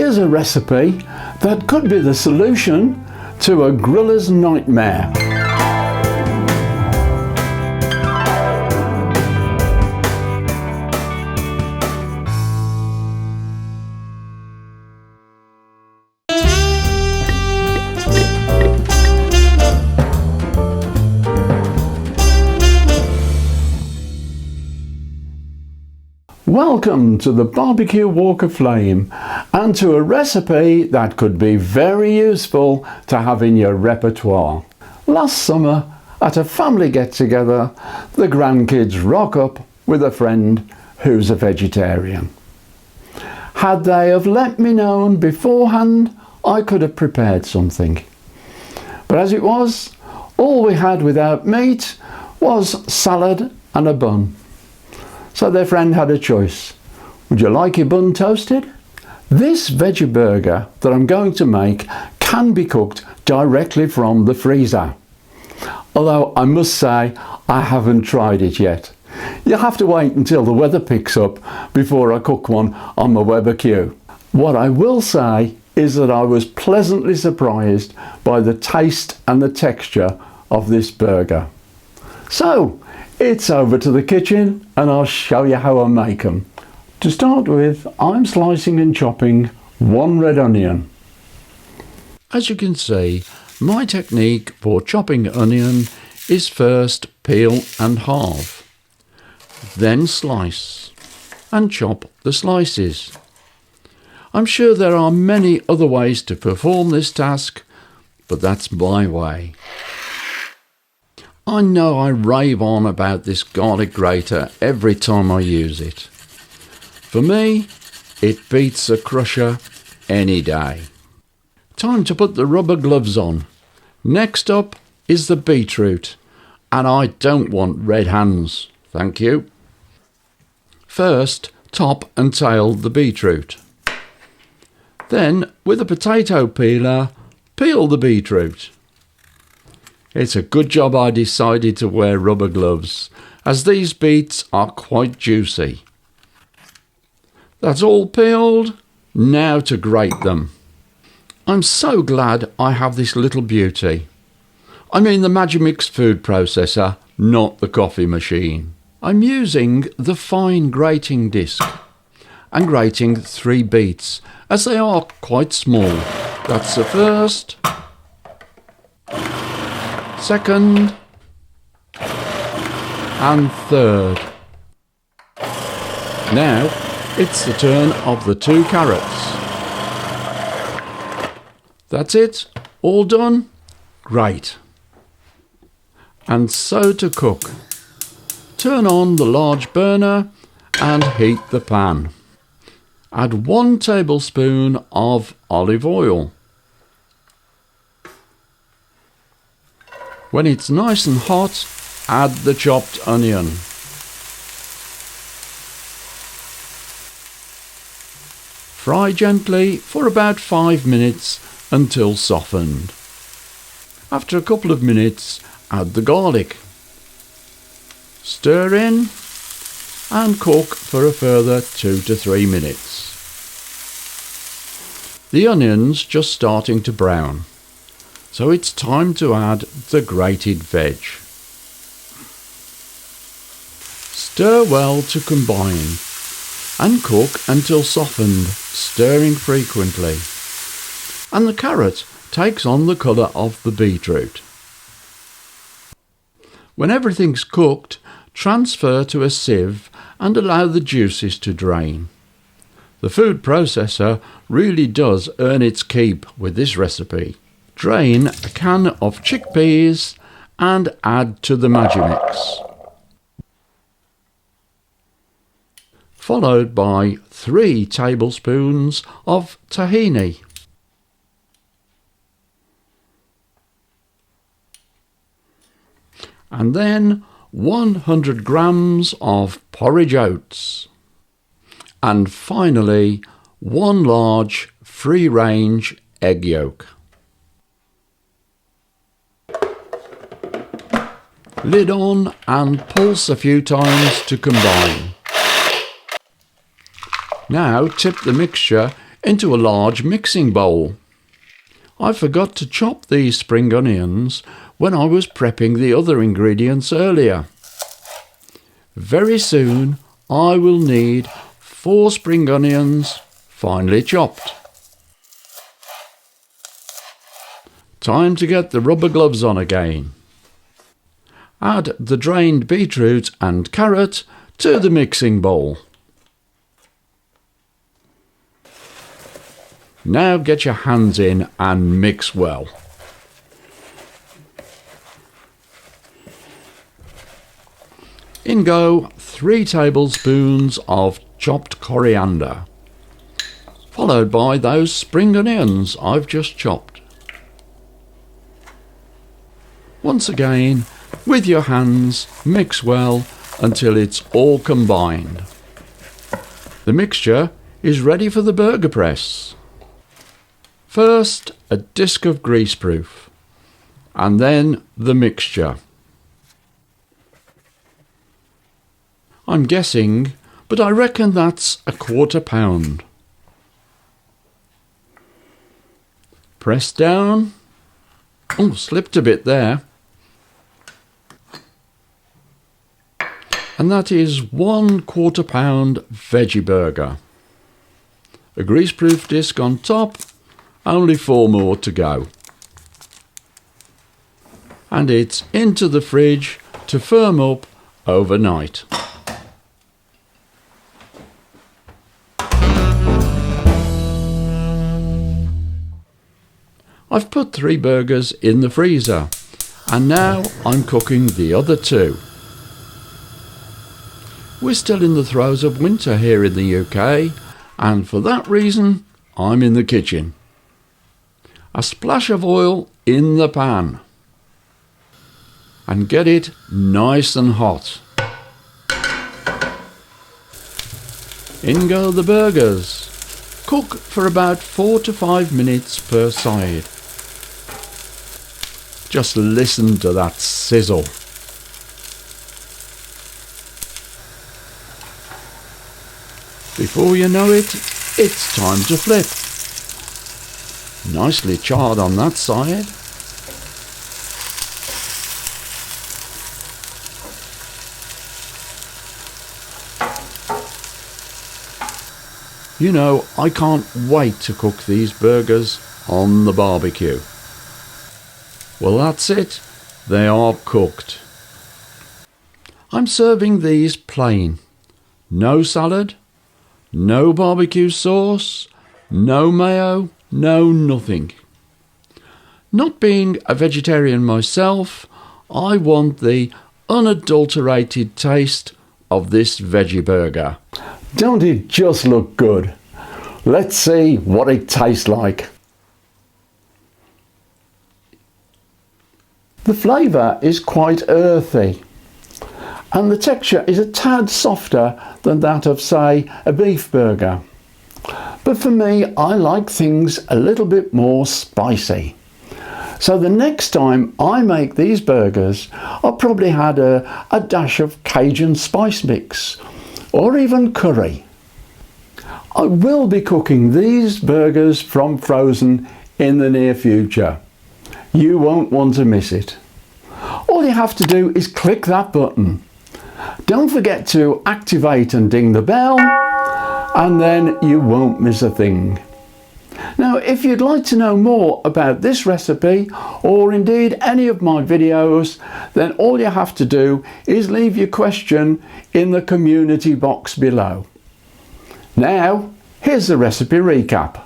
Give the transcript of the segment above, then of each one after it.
here's a recipe that could be the solution to a griller's nightmare. Welcome to the Barbecue Walk of Flame and to a recipe that could be very useful to have in your repertoire. Last summer at a family get-together, the grandkids rock up with a friend who's a vegetarian. Had they have let me know beforehand, I could have prepared something. But as it was, all we had without meat was salad and a bun. So their friend had a choice. Would you like your bun toasted? This veggie burger that I'm going to make can be cooked directly from the freezer. Although I must say I haven't tried it yet. You'll have to wait until the weather picks up before I cook one on my Weber Q. What I will say is that I was pleasantly surprised by the taste and the texture of this burger. So, it's over to the kitchen and I'll show you how I make them. To start with, I'm slicing and chopping one red onion. As you can see, my technique for chopping onion is first peel and halve, then slice and chop the slices. I'm sure there are many other ways to perform this task, but that's my way. I know I rave on about this garlic grater every time I use it. For me, it beats a crusher any day. Time to put the rubber gloves on. Next up is the beetroot, and I don't want red hands, thank you. First, top and tail the beetroot. Then, with a potato peeler, peel the beetroot. It's a good job I decided to wear rubber gloves, as these beets are quite juicy. That's all peeled, now to grate them. I'm so glad I have this little beauty. I mean the Magimix food processor, not the coffee machine. I'm using the fine grating disc and grating 3 beets, as they are quite small. That's the first, second and third. Now it's the turn of the 2 carrots. That's it, all done? Great. And so to cook. Turn on the large burner and heat the pan. Add 1 tablespoon of olive oil. When it's nice and hot, add the chopped onion. Fry gently for about 5 minutes until softened. After a couple of minutes, add the garlic. Stir in and cook for a further 2 to 3 minutes. The onion's just starting to brown, so it's time to add the grated veg. Stir well to combine and cook until softened, stirring frequently. And the carrot takes on the colour of the beetroot. When everything's cooked, transfer to a sieve and allow the juices to drain. The food processor really does earn its keep with this recipe. Drain a can of chickpeas and add to the Magimix. Followed by 3 tablespoons of tahini. And then 100 grams of porridge oats. And finally 1 large free-range egg yolk. Lid on and pulse a few times to combine. Now tip the mixture into a large mixing bowl. I forgot to chop these spring onions when I was prepping the other ingredients earlier. Very soon I will need 4 spring onions, finely chopped. Time to get the rubber gloves on again. Add the drained beetroot and carrot to the mixing bowl. Now get your hands in and mix well. In go 3 tablespoons of chopped coriander, followed by those spring onions I've just chopped. Once again, with your hands, mix well until it's all combined. The mixture is ready for the burger press. First, a disc of greaseproof, and then the mixture. I'm guessing, but I reckon that's a 1/4 pound. Press down. Oh, slipped a bit there. And that is 1/4 pound veggie burger. A greaseproof disc on top, only 4 more to go. And it's into the fridge to firm up overnight. I've put 3 burgers in the freezer, and now I'm cooking the other 2. We're still in the throes of winter here in the UK, and for that reason I'm in the kitchen. A splash of oil in the pan, and get it nice and hot. In go the burgers. Cook for about 4 to 5 minutes per side. Just listen to that sizzle. Before you know it, it's time to flip. Nicely charred on that side. You know, I can't wait to cook these burgers on the barbecue. Well, that's it. They are cooked. I'm serving these plain. No salad, no barbecue sauce, no mayo, no nothing. Not being a vegetarian myself, I want the unadulterated taste of this veggie burger. Don't it just look good? Let's see what it tastes like. The flavour is quite earthy, and the texture is a tad softer than that of, say, a beef burger. But for me, I like things a little bit more spicy. So the next time I make these burgers, I'll probably add a dash of Cajun spice mix, or even curry. I will be cooking these burgers from frozen in the near future. You won't want to miss it. All you have to do is click that button. Don't forget to activate and ding the bell, and then you won't miss a thing. Now, if you'd like to know more about this recipe, or indeed any of my videos, then all you have to do is leave your question in the community box below. Now, here's the recipe recap.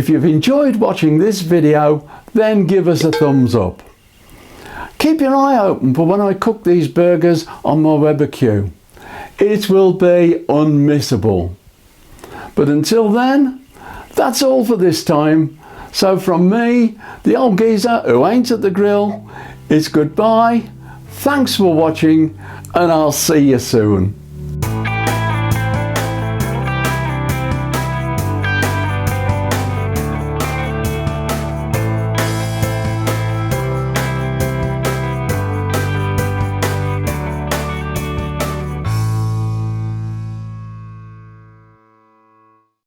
If you've enjoyed watching this video, then give us a thumbs up. Keep your eye open for when I cook these burgers on my Weber Q. It will be unmissable. But until then, that's all for this time. So from me, the old geezer who ain't at the grill, it's goodbye, thanks for watching, and I'll see you soon.